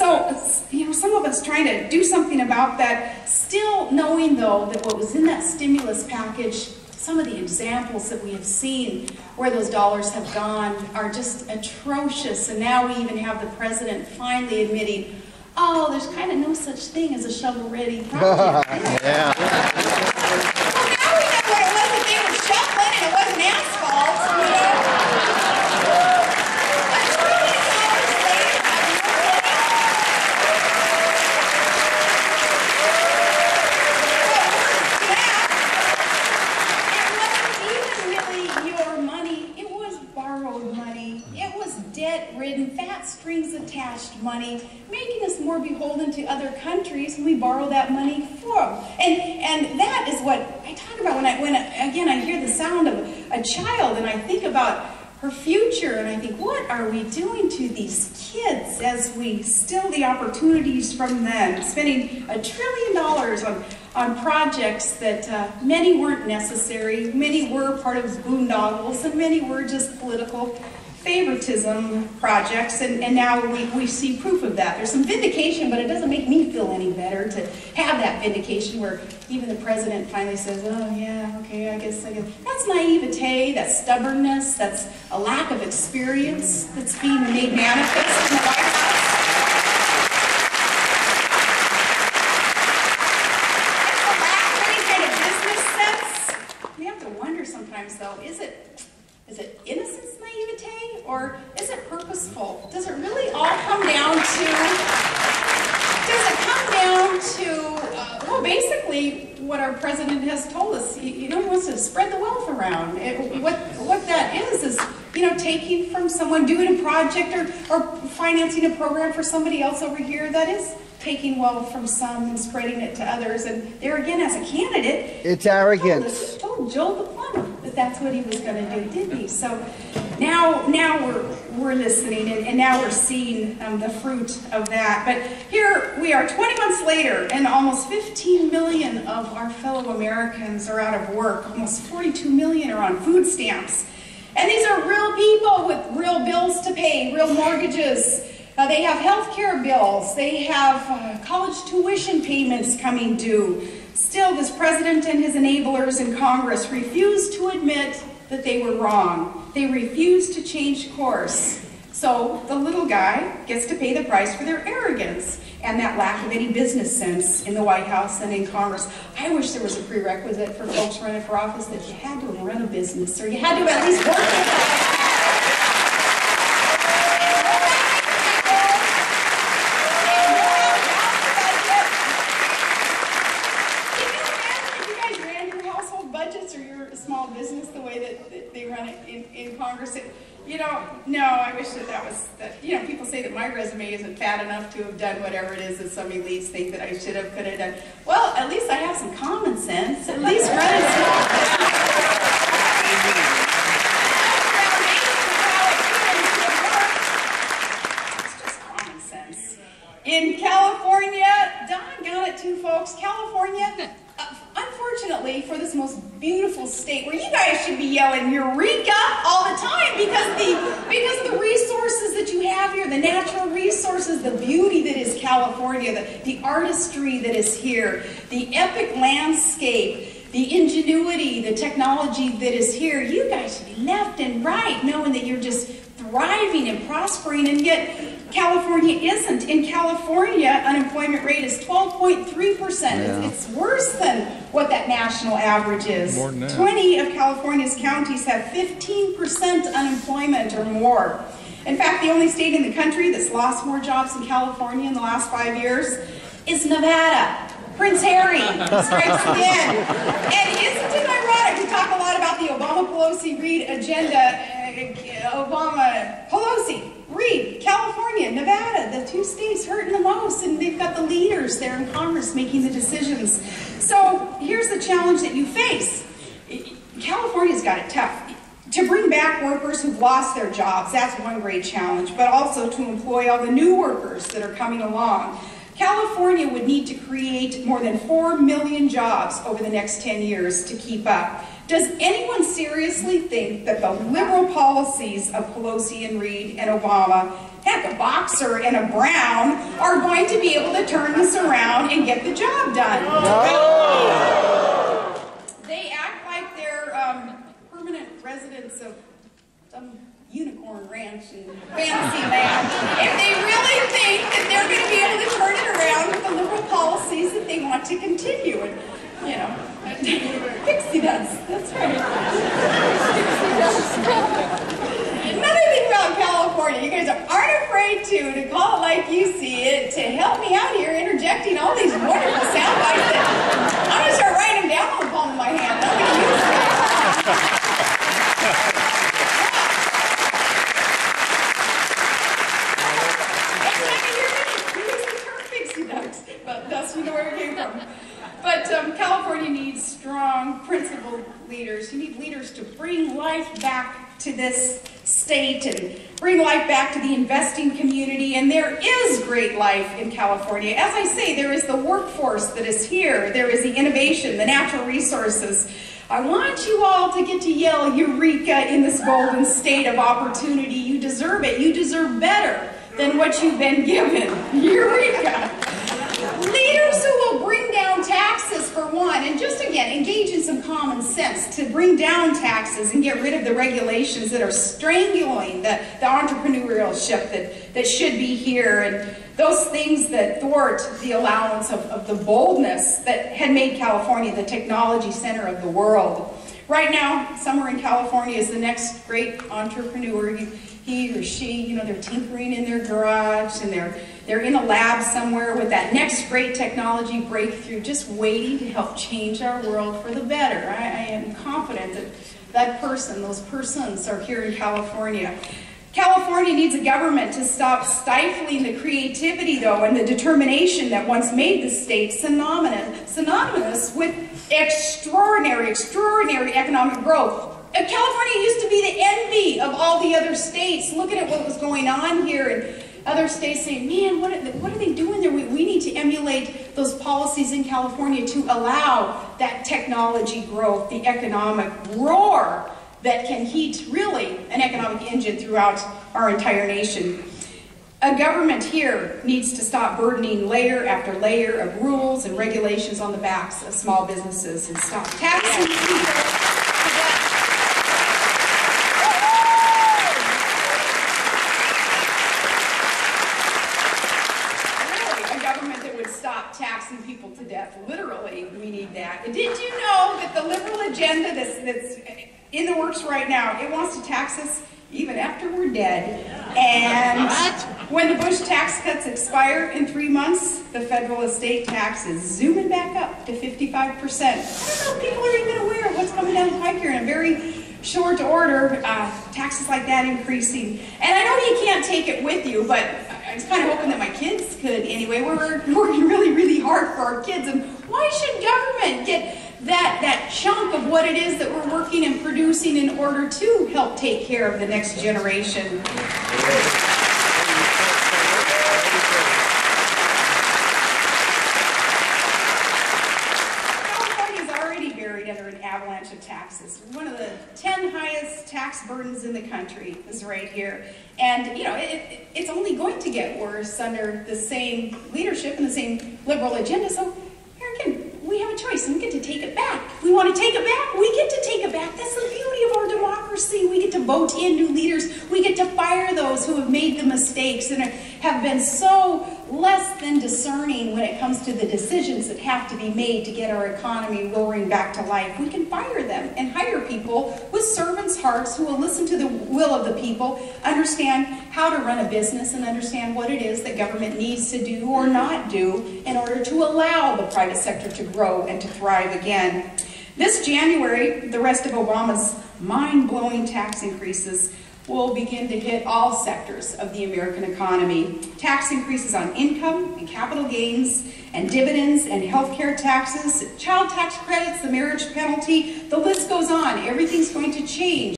So, you know, some of us trying to do something about that, still knowing though that what was in that stimulus package, some of the examples that we have seen where those dollars have gone are just atrocious. And now we even have the president finally admitting, oh, there's kind of no such thing as a shovel-ready project. Yeah. Well, now we know what it was that they were shoveling and it wasn't asphalt, you know? Debt-ridden, fat strings-attached money, making us more beholden to other countries we borrow that money from. And that is what I talk about when again I hear the sound of a child and I think about her future and I think, what are we doing to these kids as we steal the opportunities from them, spending $1 trillion on projects that many weren't necessary, many were part of boondoggles, and many were just political favoritism projects, and now we see proof of that. There's some vindication, but it doesn't make me feel any better to have that vindication where even the president finally says, oh yeah, okay, I guess. That's naivete, that's stubbornness, that's a lack of experience that's being made manifest in the White House. It's a lack of any kind of business sense. We have to wonder sometimes though, is it innocence naivete, or is it purposeful? Does it really all come down to, well, basically what our president has told us. You know, he wants to spread the wealth around. What that is, you know, taking from someone, doing a project or financing a program for somebody else over here. That is taking wealth from some and spreading it to others. And there again, as a candidate, it's arrogance. Told Joe the plumber that that's what he was going to do, didn't he? So now we're listening, and now we're seeing the fruit of that. But here we are 20 months later, and almost 15 million of our fellow Americans are out of work. Almost 42 million are on food stamps. And these are real people with real bills to pay, real mortgages. They have health care bills. They have college tuition payments coming due. Still, this president and his enablers in Congress refuse to admit that they were wrong. They refuse to change course. So the little guy gets to pay the price for their arrogance and that lack of any business sense in the White House and in Congress. I wish there was a prerequisite for folks running for office that you had to run a business, or you had to at least work with it. Small business the way that they run it in Congress. You know, no, I wish that was, you know, people say that my resume isn't fat enough to have done whatever it is that some elites think that I should have, could have done. Well, at least I have some common sense. At least running small business. It's just common sense. In California, doggone it too, folks, California, unfortunately, for this most beautiful state where you guys should be yelling Eureka all the time because of the resources that you have here, the natural resources, the beauty that is California, the artistry that is here, the epic landscape, the ingenuity, the technology that is here. You guys should be left and right knowing that you're just thriving and prospering, and yet California isn't. In California, unemployment rate is 12.3%. Yeah. It's worse than what that national average is. More than that. 20 of California's counties have 15% unemployment or more. In fact, the only state in the country that's lost more jobs than California in the last 5 years is Nevada. Prince Harry strikes again. And isn't it ironic? We talk a lot about the Obama-Pelosi-Reid agenda. Obama, Pelosi, Reid, California, Nevada, the two states hurting the most, and they've got the leaders there in Congress making the decisions. So here's the challenge that you face. California's got it tough. To bring back workers who've lost their jobs, that's one great challenge, but also to employ all the new workers that are coming along. California would need to create more than 4 million jobs over the next 10 years to keep up. Does anyone seriously think that the liberal policies of Pelosi and Reid and Obama heck, a boxer and a Brown are going to be able to turn this around and get the job done. No. They act like they're permanent residents of some unicorn ranch in fantasy land. If they really think that they're going to be able to turn it around with the liberal policies that they want to continue. And, you know, pixie dust, that's right. Another thing about California, you guys aren't afraid to call it like you see it, to help me out here interjecting all these wonderful sound bites that I'm going to start writing them down on the palm of my hand. I'm going to use them. But that's, you know, where it came from. But California needs strong, principled leaders. You need leaders to bring life back to this state and bring life back to the investing community. And there is great life in California. As I say, there is the workforce that is here. There is the innovation, the natural resources. I want you all to get to yell Eureka in this golden state of opportunity. You deserve it. You deserve better than what you've been given. Eureka! Leaders who will bring down taxes, for one, and just again, engage in some common sense to bring down taxes and get rid of the regulations that are strangling the entrepreneurship that should be here, and those things that thwart the allowance of the boldness that had made California the technology center of the world. Right now, somewhere in California is the next great entrepreneur. He or she, you know, they're tinkering in their garage and they're in a lab somewhere with that next great technology breakthrough, just waiting to help change our world for the better. I am confident that that person, those persons are here in California. California needs a government to stop stifling the creativity, though, and the determination that once made the state synonymous with extraordinary economic growth. California used to be the envy of all the other states, looking at what was going on here, and other states saying, man, what are they doing there? We need to emulate those policies in California to allow that technology growth, the economic roar that can heat really an economic engine throughout our entire nation. A government here needs to stop burdening layer after layer of rules and regulations on the backs of small businesses and stop taxing people. Taxing people to death. Literally, we need that. And did you know that the liberal agenda that's in the works right now, it wants to tax us even after we're dead? And when the Bush tax cuts expire in 3 months, the federal estate tax is zooming back up to 55%. I don't know if people are even aware of what's coming down the pike here in a very short order, taxes like that increasing. And I know you can't take it with you, but I was kind of hoping that my kids could anyway. We're working really hard for our kids, and why should government get that chunk of what it is that we're working and producing in order to help take care of the next generation? California's already buried under an avalanche of taxes. One of the 10 highest tax burdens in the country is right here. And, you know, it's only going to get worse under the same leadership and the same liberal agenda. So, here again, we have a choice, and we get to take it back. If we want to take it back, we get to take it back. That's the beauty of our democracy. We get to vote in new leaders. We get to fire those who have made the mistakes and have been so less than discerning when it comes to the decisions that have to be made to get our economy roaring back to life. We can fire them and hire people with servants' hearts who will listen to the will of the people, understand how to run a business, and understand what it is that government needs to do or not do in order to allow the private sector to grow and to thrive again. This January, the rest of Obama's mind-blowing tax increases will begin to hit all sectors of the American economy. Tax increases on income and capital gains and dividends and healthcare taxes, child tax credits, the marriage penalty, the list goes on. Everything's going to change.